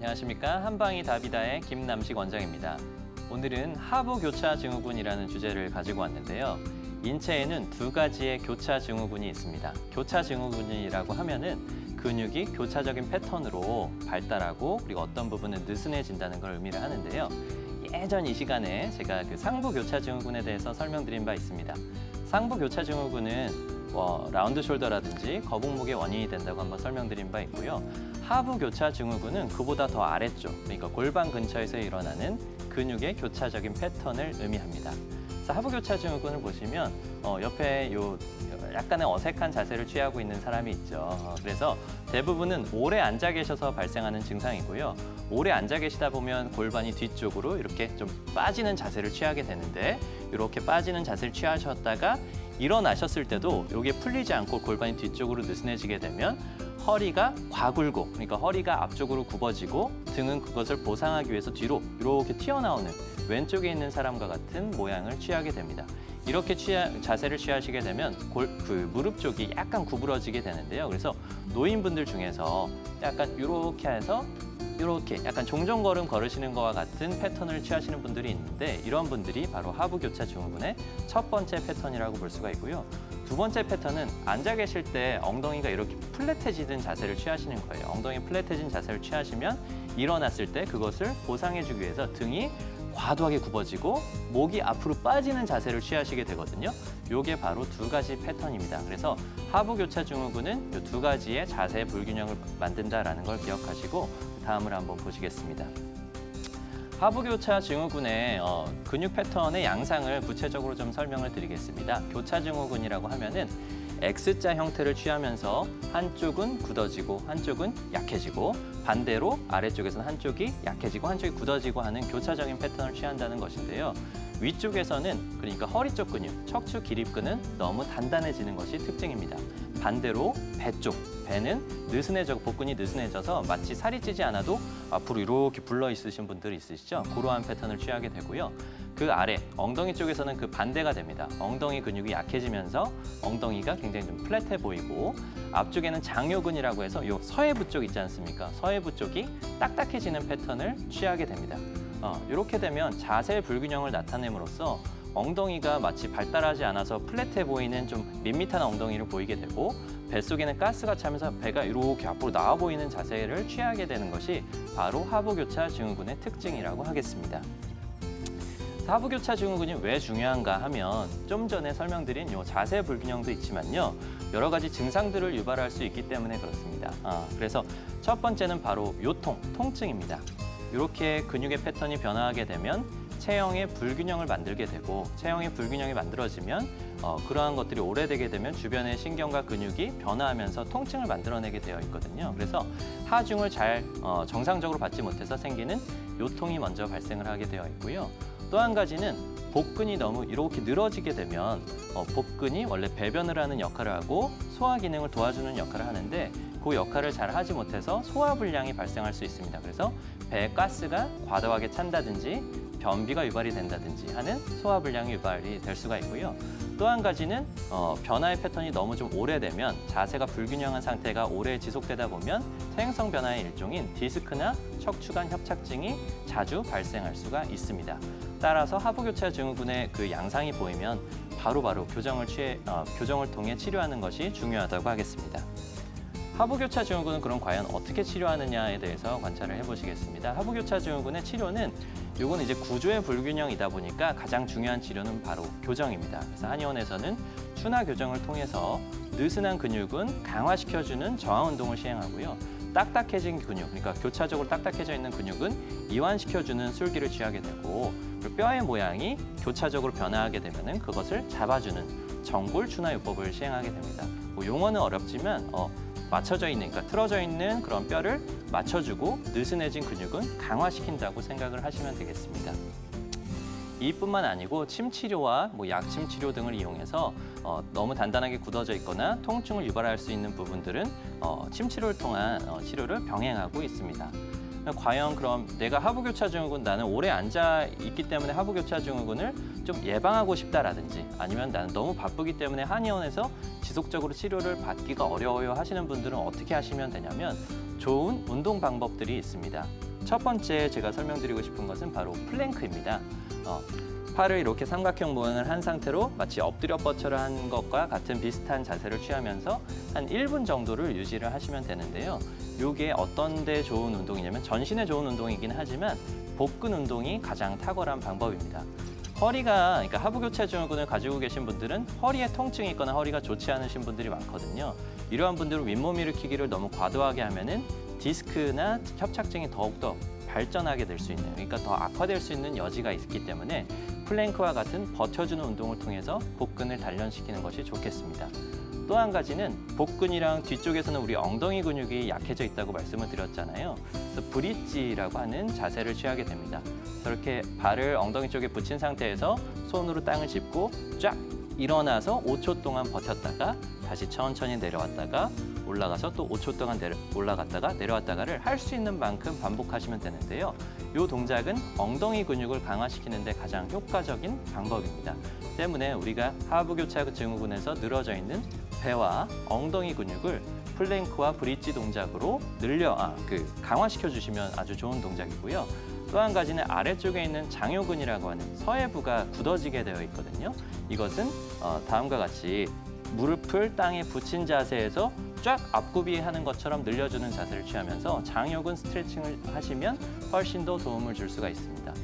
안녕하십니까. 한방이 답이다의 김남식 원장입니다. 오늘은 하부교차 증후군이라는 주제를 가지고 왔는데요. 인체에는 두 가지의 교차 증후군이 있습니다. 교차 증후군이라고 하면은 근육이 교차적인 패턴으로 발달하고 그리고 어떤 부분은 느슨해진다는 걸 의미를 하는데요. 예전 이 시간에 제가 그 상부교차 증후군에 대해서 설명드린 바 있습니다. 상부교차 증후군은 라운드 숄더라든지 거북목의 원인이 된다고 한번 설명드린 바 있고요. 하부교차 증후군은 그보다 더 아래쪽, 그러니까 골반 근처에서 일어나는 근육의 교차적인 패턴을 의미합니다. 그래서 하부교차 증후군을 보시면 옆에 약간의 어색한 자세를 취하고 있는 사람이 있죠. 그래서 대부분은 오래 앉아 계셔서 발생하는 증상이고요. 오래 앉아 계시다 보면 골반이 뒤쪽으로 이렇게 좀 빠지는 자세를 취하게 되는데 이렇게 빠지는 자세를 취하셨다가 일어나셨을 때도 이게 풀리지 않고 골반이 뒤쪽으로 느슨해지게 되면 허리가 과굴고, 그러니까 허리가 앞쪽으로 굽어지고 등은 그것을 보상하기 위해서 뒤로 이렇게 튀어나오는 왼쪽에 있는 사람과 같은 모양을 취하게 됩니다. 이렇게 자세를 취하시게 되면 무릎 쪽이 약간 구부러지게 되는데요. 그래서 노인분들 중에서 약간 이렇게 해서 이렇게 약간 종종걸음 걸으시는 것과 같은 패턴을 취하시는 분들이 있는데 이런 분들이 바로 하부교차 증후군의 첫 번째 패턴이라고 볼 수가 있고요. 두 번째 패턴은 앉아 계실 때 엉덩이가 이렇게 플랫해지는 자세를 취하시는 거예요. 엉덩이 플랫해진 자세를 취하시면 일어났을 때 그것을 보상해주기 위해서 등이 과도하게 굽어지고 목이 앞으로 빠지는 자세를 취하시게 되거든요. 이게 바로 두 가지 패턴입니다. 그래서 하부교차 증후군은 이 두 가지의 자세 불균형을 만든다라는 걸 기억하시고 다음을 한번 보시겠습니다. 하부교차 증후군의 근육 패턴의 양상을 구체적으로 좀 설명을 드리겠습니다. 교차 증후군이라고 하면은 X자 형태를 취하면서 한쪽은 굳어지고 한쪽은 약해지고 반대로 아래쪽에서는 한쪽이 약해지고 한쪽이 굳어지고 하는 교차적인 패턴을 취한다는 것인데요. 위쪽에서는 그러니까 허리 쪽 근육, 척추 기립근은 너무 단단해지는 것이 특징입니다. 반대로 배 쪽, 배는 복근이 느슨해져서 마치 살이 찌지 않아도 앞으로 이렇게 불러 있으신 분들이 있으시죠? 그러한 패턴을 취하게 되고요. 그 아래, 엉덩이 쪽에서는 그 반대가 됩니다. 엉덩이 근육이 약해지면서 엉덩이가 굉장히 좀 플랫해 보이고 앞쪽에는 장요근이라고 해서 이 서해부 쪽 있지 않습니까? 서해부 쪽이 딱딱해지는 패턴을 취하게 됩니다. 이렇게 되면 자세 불균형을 나타냄으로써 엉덩이가 마치 발달하지 않아서 플랫해 보이는 좀 밋밋한 엉덩이를 보이게 되고 뱃속에는 가스가 차면서 배가 이렇게 앞으로 나와 보이는 자세를 취하게 되는 것이 바로 하부교차 증후군의 특징이라고 하겠습니다. 하부교차 증후군이 왜 중요한가 하면 좀 전에 설명드린 요 자세 불균형도 있지만요. 여러 가지 증상들을 유발할 수 있기 때문에 그렇습니다. 그래서 첫 번째는 바로 통증입니다. 이렇게 근육의 패턴이 변화하게 되면 체형의 불균형을 만들게 되고 체형의 불균형이 만들어지면 그러한 것들이 오래되게 되면 주변의 신경과 근육이 변화하면서 통증을 만들어내게 되어 있거든요. 그래서 하중을 잘 정상적으로 받지 못해서 생기는 요통이 먼저 발생을 하게 되어 있고요. 또 한 가지는 복근이 너무 이렇게 늘어지게 되면 복근이 원래 배변을 하는 역할을 하고 소화 기능을 도와주는 역할을 하는데 그 역할을 잘 하지 못해서 소화불량이 발생할 수 있습니다. 그래서 배에 가스가 과도하게 찬다든지 변비가 유발이 된다든지 하는 소화불량이 유발이 될 수가 있고요. 또 한 가지는 변화의 패턴이 너무 좀 오래되면 자세가 불균형한 상태가 오래 지속되다 보면 퇴행성 변화의 일종인 디스크나 척추관 협착증이 자주 발생할 수가 있습니다. 따라서 하부교차 증후군의 그 양상이 보이면 바로바로 교정을 통해 치료하는 것이 중요하다고 하겠습니다. 하부교차 증후군은 그럼 과연 어떻게 치료하느냐에 대해서 관찰을 해보시겠습니다. 하부교차 증후군의 치료는 이건 이제 구조의 불균형이다 보니까 가장 중요한 치료는 바로 교정입니다. 그래서 한의원에서는 추나 교정을 통해서 느슨한 근육은 강화시켜주는 저하 운동을 시행하고요. 딱딱해진 근육, 그러니까 교차적으로 딱딱해져 있는 근육은 이완시켜주는 술기를 취하게 되고 뼈의 모양이 교차적으로 변화하게 되면 그것을 잡아주는 정골 추나 요법을 시행하게 됩니다. 용어는 어렵지만 맞춰져 있는, 그러니까 틀어져 있는 그런 뼈를 맞춰주고 느슨해진 근육은 강화시킨다고 생각을 하시면 되겠습니다. 이뿐만 아니고 침치료와 약침 치료 등을 이용해서 너무 단단하게 굳어져 있거나 통증을 유발할 수 있는 부분들은 침치료를 통한 치료를 병행하고 있습니다. 과연 그럼 내가 하부교차 증후군, 나는 오래 앉아 있기 때문에 하부교차 증후군을 좀 예방하고 싶다라든지 아니면 나는 너무 바쁘기 때문에 한의원에서 지속적으로 치료를 받기가 어려워요 하시는 분들은 어떻게 하시면 되냐면 좋은 운동 방법들이 있습니다. 첫 번째 제가 설명드리고 싶은 것은 바로 플랭크입니다. 팔을 이렇게 삼각형 모양을 한 상태로 마치 엎드려 뻗쳐를 한 것과 같은 비슷한 자세를 취하면서 한 1분 정도를 유지를 하시면 되는데요. 이게 어떤 데 좋은 운동이냐면 전신에 좋은 운동이긴 하지만 복근 운동이 가장 탁월한 방법입니다. 그러니까 하부교차 증후군을 가지고 계신 분들은 허리에 통증이 있거나 허리가 좋지 않으신 분들이 많거든요. 이러한 분들은 윗몸 일으키기를 너무 과도하게 하면은 디스크나 협착증이 더욱더 발전하게 될 수 있는, 그러니까 더 악화될 수 있는 여지가 있기 때문에 플랭크와 같은 버텨주는 운동을 통해서 복근을 단련시키는 것이 좋겠습니다. 또 한 가지는 복근이랑 뒤쪽에서는 우리 엉덩이 근육이 약해져 있다고 말씀을 드렸잖아요. 그래서 브릿지라고 하는 자세를 취하게 됩니다. 저렇게 발을 엉덩이 쪽에 붙인 상태에서 손으로 땅을 짚고 쫙 일어나서 5초 동안 버텼다가 다시 천천히 내려왔다가 올라가서 또 5초 동안 올라갔다가 내려왔다가를 할 수 있는 만큼 반복하시면 되는데요. 이 동작은 엉덩이 근육을 강화시키는 데 가장 효과적인 방법입니다. 때문에 우리가 하부교차 증후군에서 늘어져 있는 배와 엉덩이 근육을 플랭크와 브릿지 동작으로 강화시켜 주시면 아주 좋은 동작이고요. 또 한 가지는 아래쪽에 있는 장요근이라고 하는 서해부가 굳어지게 되어 있거든요. 이것은 다음과 같이 무릎을 땅에 붙인 자세에서 쫙 앞굽이 하는 것처럼 늘려주는 자세를 취하면서 장요근 스트레칭을 하시면 훨씬 더 도움을 줄 수가 있습니다.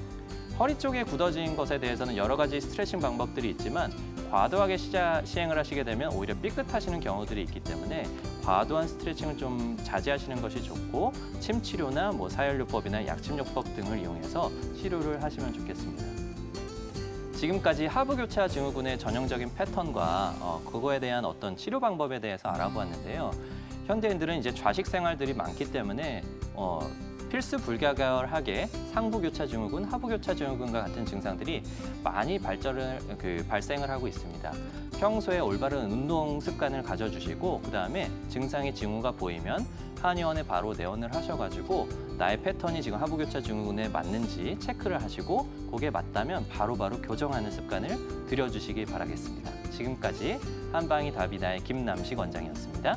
허리 쪽에 굳어진 것에 대해서는 여러 가지 스트레칭 방법들이 있지만 과도하게 시행을 하시게 되면 오히려 삐끗하시는 경우들이 있기 때문에 과도한 스트레칭을 좀 자제하시는 것이 좋고 침치료나 사혈요법이나 약침요법 등을 이용해서 치료를 하시면 좋겠습니다. 지금까지 하부교차 증후군의 전형적인 패턴과 그거에 대한 어떤 치료 방법에 대해서 알아보았는데요. 현대인들은 이제 좌식 생활들이 많기 때문에 필수 불가결하게 상부교차 증후군, 하부교차 증후군과 같은 증상들이 많이 발생을 하고 있습니다. 평소에 올바른 운동 습관을 가져주시고 그다음에 증상의 징후가 보이면 한의원에 바로 내원을 하셔가지고 나의 패턴이 지금 하부교차 증후군에 맞는지 체크를 하시고 그게 맞다면 바로바로 교정하는 습관을 들여주시기 바라겠습니다. 지금까지 한방이 답이다의 김남식 원장이었습니다.